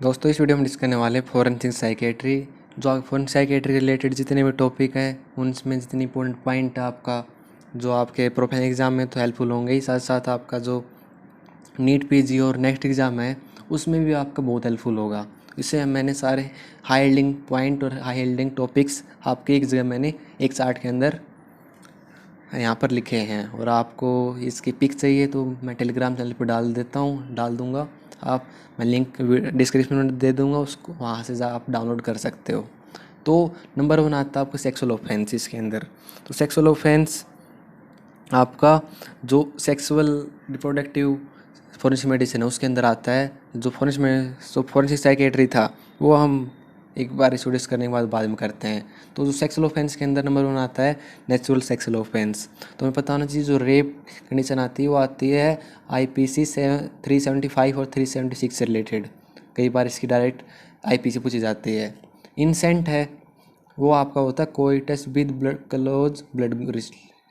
दोस्तों इस वीडियो में डिस्कस करने वाले फोरेंसिक साइकेट्री। जो फोरेंसिक साइकेट्री रिलेटेड जितने भी टॉपिक है उनमें जितनी इंपॉर्टेंट पॉइंट आपका जो आपके प्रोफेशनल एग्ज़ाम में तो हेल्पफुल होंगे ही, साथ साथ आपका जो नीट पीजी और नेक्स्ट एग्ज़ाम है उसमें भी आपका बहुत हेल्पफुल होगा। इससे मैंने सारे हाई यील्डिंग पॉइंट और हाई यील्डिंग टॉपिक्स आपके एक जगह मैंने एक चार्ट के अंदर यहाँ पर लिखे हैं। और आपको इसकी पिक चाहिए तो मैं टेलीग्राम चैनल पर डाल दूँगा। मैं लिंक डिस्क्रिप्शन में दे दूँगा, उसको वहाँ से आप डाउनलोड कर सकते हो। तो नंबर 1 आता है आपको सेक्सुअल ऑफेंस इसके अंदर। तो सेक्सुअल ऑफेंस आपका जो सेक्सुअल रिप्रोडक्टिव फोरेंसिक मेडिसिन है उसके अंदर आता है। जो फोरेंसिक साइकेट्री था वो हम एक बार इसको डिस्कस करने के बाद में करते हैं। तो जो सेक्सुअल ऑफेंस के अंदर नंबर 1 आता है नेचुरल सेक्सुअल ऑफेंस। तो हमें पता होना चाहिए जो रेप कंडीशन आती है वो आती है IPC 375 और 376 से रिलेटेड। कई बार इसकी डायरेक्ट IPC पूछी जाती है। इंसेंट है वो आपका होता है coitus with close blood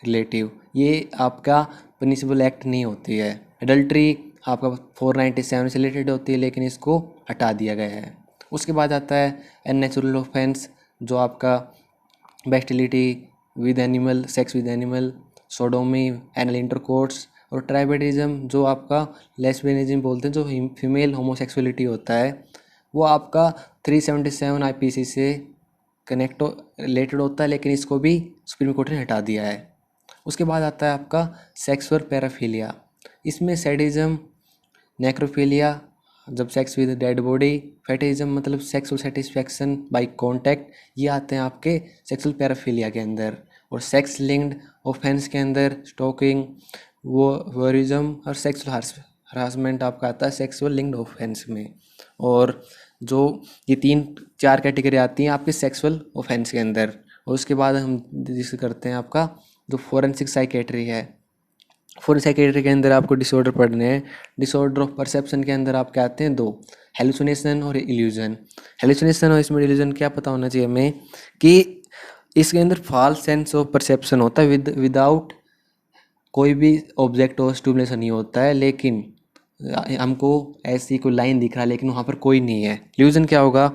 relative, ये आपका पनिशेबल एक्ट नहीं होती है। एडल्ट्री आपका 497 से रिलेटेड होती है लेकिन इसको हटा दिया गया है। उसके बाद आता है अननेचुरल ऑफेंस जो आपका बेस्टिलिटी with animal, sex with animal, sodomy, anal intercourse और ट्राइबेडिज्म जो आपका लेस्बियनिज्म बोलते हैं, जो फीमेल होमोसेक्सुअलिटी होता है वो आपका 377 IPC से कनेक्ट रिलेटेड होता है लेकिन इसको भी सुप्रीम कोर्ट ने हटा दिया है। उसके बाद आता है आपका सेक्सुअल पैराफिलिया। इसमें सैडिज्म, नेक्रोफिलिया जब सेक्स विद डेड बॉडी, फेटिज्म मतलब सेक्सुअल सेटिस्फैक्शन बाय कांटेक्ट, ये आते हैं आपके सेक्सुअल पैराफिलिया के अंदर। और सेक्स लिंक्ड ऑफेंस के अंदर स्टॉकिंग, वो वोरिज्म और सेक्सुअल हरासमेंट आपका आता है सेक्सुअल लिंक्ड ऑफेंस में। और जो ये 3-4 कैटेगरी आती हैं आपके सेक्सुअल ऑफेंस के अंदर। और उसके बाद हम जिसे करते हैं आपका जो फोरेंसिक साइकेट्री है। फोरेंसिक साइकेट्री के अंदर आपको डिसऑर्डर पढ़ने हैं। डिसऑर्डर ऑफ परसेप्शन के अंदर आपके आते हैं 2, हेलुसिनेशन और इल्यूजन। हेलुसिनेशन और इसमें इल्यूजन क्या पता होना चाहिए हमें कि इसके अंदर फॉल्स सेंस ऑफ परसेप्शन होता है विदाउट कोई भी ऑब्जेक्ट और स्टिमुलेशन नहीं होता है, लेकिन हमको ऐसी कोई लाइन दिख रहा है लेकिन वहाँ पर कोई नहीं है। इल्यूजन क्या होगा,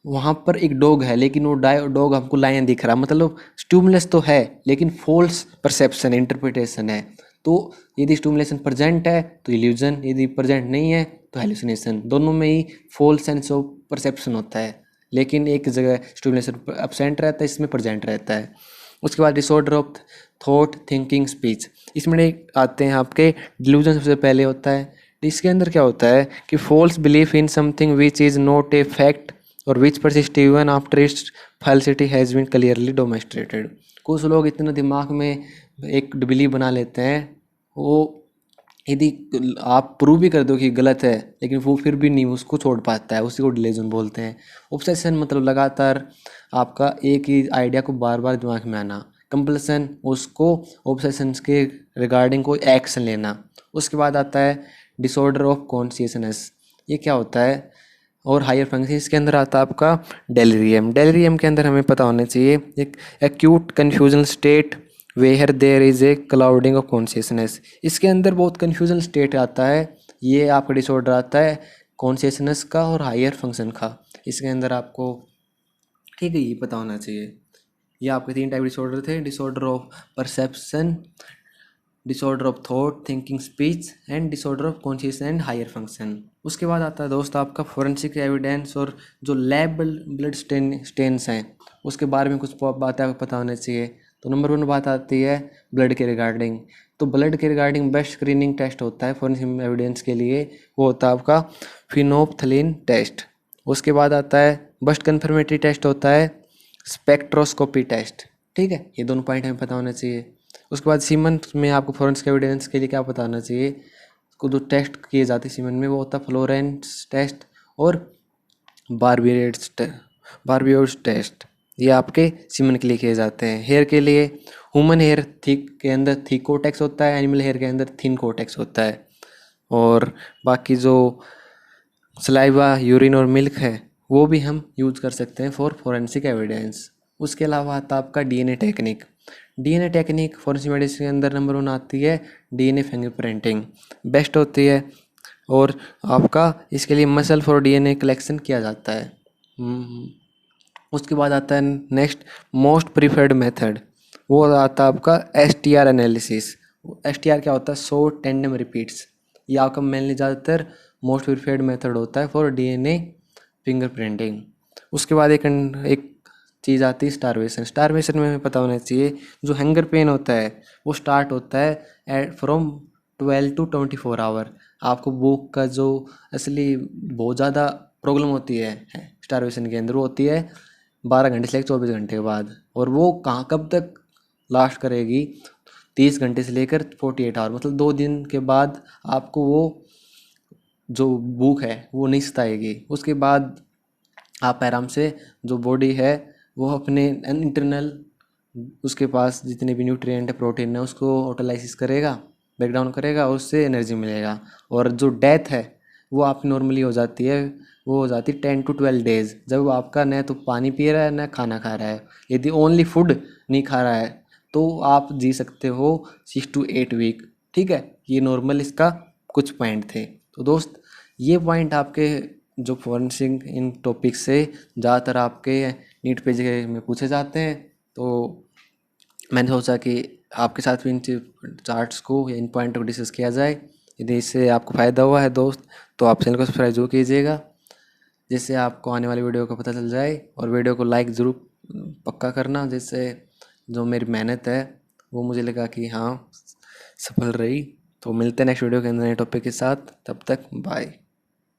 वहाँ पर एक डॉग है लेकिन वो डॉग हमको लाइन दिख रहा है, मतलब स्टिमुलस तो है लेकिन फॉल्स परसेप्शन इंटरप्रिटेशन है। तो यदि स्टिमुलेशन प्रेजेंट है तो इल्यूजन, यदि प्रेजेंट नहीं है तो हेलुसिनेशन। दोनों में ही फॉल्स सेंस ऑफ परसेप्शन होता है लेकिन एक जगह स्टिमुलेशन एब्सेंट रहता है, इसमें प्रेजेंट रहता है। उसके बाद disorder of thought, thinking, speech, इसमें आते हैं आपके डिल्यूजन सबसे पहले होता है। इसके अंदर क्या होता है कि false belief in something which is not a fact और which persist even after its falsity has been clearly demonstrated. कुछ लोग इतना दिमाग में एक बिलीव बना लेते हैं, वो यदि आप प्रूव भी कर दो कि गलत है लेकिन वो फिर भी नहीं उसको छोड़ पाता है, उसी को डिलीजन बोलते हैं। ऑब्सेशन मतलब लगातार आपका एक ही आइडिया को बार बार दिमाग में आना। कंपल्सन उसको ऑब्सेशंस के रिगार्डिंग कोई एक्शन लेना। उसके बाद आता है डिसऑर्डर ऑफ कॉन्शियसनेस, ये क्या होता है। और हायर फंक्शन इसके अंदर आता है आपका डेलीरियम। डेलीरियम के अंदर हमें पता होना चाहिए एक acute confusion state where there is a clouding of consciousness. इसके अंदर बहुत कन्फ्यूजन स्टेट आता है, ये आपका डिसऑर्डर आता है कॉन्शियसनेस का और हायर फंक्शन का। इसके अंदर आपको ठीक है ये पता होना चाहिए। ये आपके 3 टाइप डिसऑर्डर थे, disorder of perception, disorder of thought, thinking, speech and disorder of conscious and higher function. उसके बाद आता है दोस्त आपका फोरेंसिक एविडेंस और जो लैब ब्लड स्टेन्स हैं उसके बारे में कुछ बातें आपको पता होना चाहिए। तो नंबर 1 बात आती है ब्लड के रिगार्डिंग। तो ब्लड के रिगार्डिंग बेस्ट स्क्रीनिंग टेस्ट होता है फोरेंसिक एविडेंस के लिए, वो होता है आपका फिनोप्थलीन टेस्ट। उसके बाद आता है बेस्ट कन्फर्मेटरी टेस्ट होता है स्पेक्ट्रोस्कोपी टेस्ट। ठीक है, ये दोनों पॉइंट हमें पता होना चाहिए। उसके बाद सीमन में आपको फोरेंसिक एविडेंस के लिए क्या पता होना चाहिए, को जो टेस्ट किए जाते हैं सीमन में वो होता है फ्लोरेंस टेस्ट और बारबियोर्स टेस्ट। ये आपके सीमन के लिए किए जाते हैं। हेयर के लिए ह्यूमन हेयर थिक के अंदर थिक कोटेक्स होता है, एनिमल हेयर के अंदर थिन कोटेक्स होता है। और बाकी जो सलाइवा, यूरिन और मिल्क है वो भी हम यूज़ कर सकते हैं फॉर फोरेंसिक एविडेंस। उसके अलावा आता है आपका DNA technique. DNA technique forensic medicine के अंदर नंबर 1 आती है डीएनए फिंगरप्रिंटिंग, बेस्ट होती है। और आपका इसके लिए मसल फॉर डीएनए कलेक्शन किया जाता है। उसके बाद आता है नेक्स्ट मोस्ट प्रीफर्ड मेथड, वो आता है आपका एसटीआर एनालिसिस। एसटीआर क्या होता है? Short tandem repeats. ये आपका मेनली ज़्यादातर मोस्ट प्रीफर्ड मेथड होता है फॉर डीएनए फिंगरप्रिंटिंग। उसके बाद एक चीज़ आती है स्टारवेशन। स्टारवेशन में हमें पता होना चाहिए जो हंगर पेन होता है वो स्टार्ट होता है एट फ्रॉम 12 to 24 आवर। आपको भूख का जो असली बहुत ज़्यादा प्रॉब्लम होती है स्टारवेशन के अंदर, वो होती है 12 घंटे से लेकर 24 घंटे के बाद। और वो कहाँ कब तक लास्ट करेगी? 30 घंटे से लेकर 48 आवर, मतलब 2 दिन के बाद आपको वो जो भूख है वो नहीं सताएगी। उसके बाद आप आराम से जो बॉडी है वो अपने इंटरनल उसके पास जितने भी न्यूट्रिएंट है प्रोटीन है उसको ऑटोलाइसिस करेगा, ब्रेक डाउन करेगा और उससे एनर्जी मिलेगा। और जो डेथ है वो आपकी नॉर्मली हो जाती है, वो हो जाती है 10 to 12 डेज, जब आपका न तो पानी पी रहा है न खाना खा रहा है। यदि ओनली फूड नहीं खा रहा है तो आप जी सकते हो 6 to 8 वीक। ठीक है, ये नॉर्मल इसका कुछ पॉइंट थे। तो दोस्त ये पॉइंट आपके जो फॉरेंसिक इन टॉपिक से ज़्यादातर आपके नीट पेज में पूछे जाते हैं, तो मैंने सोचा कि आपके साथ भी इन चार्ट्स को या इन पॉइंट को डिस्कस किया जाए। यदि इससे आपको फ़ायदा हुआ है दोस्त तो आप चैनल को सब्सक्राइब जरूर कीजिएगा, जिससे आपको आने वाली वीडियो का पता चल जाए। और वीडियो को लाइक ज़रूर पक्का करना, जिससे जो मेरी मेहनत है वो मुझे लगा कि हाँ सफल रही। तो मिलते हैं नेक्स्ट वीडियो के अंदर नए टॉपिक के साथ, तब तक बाय।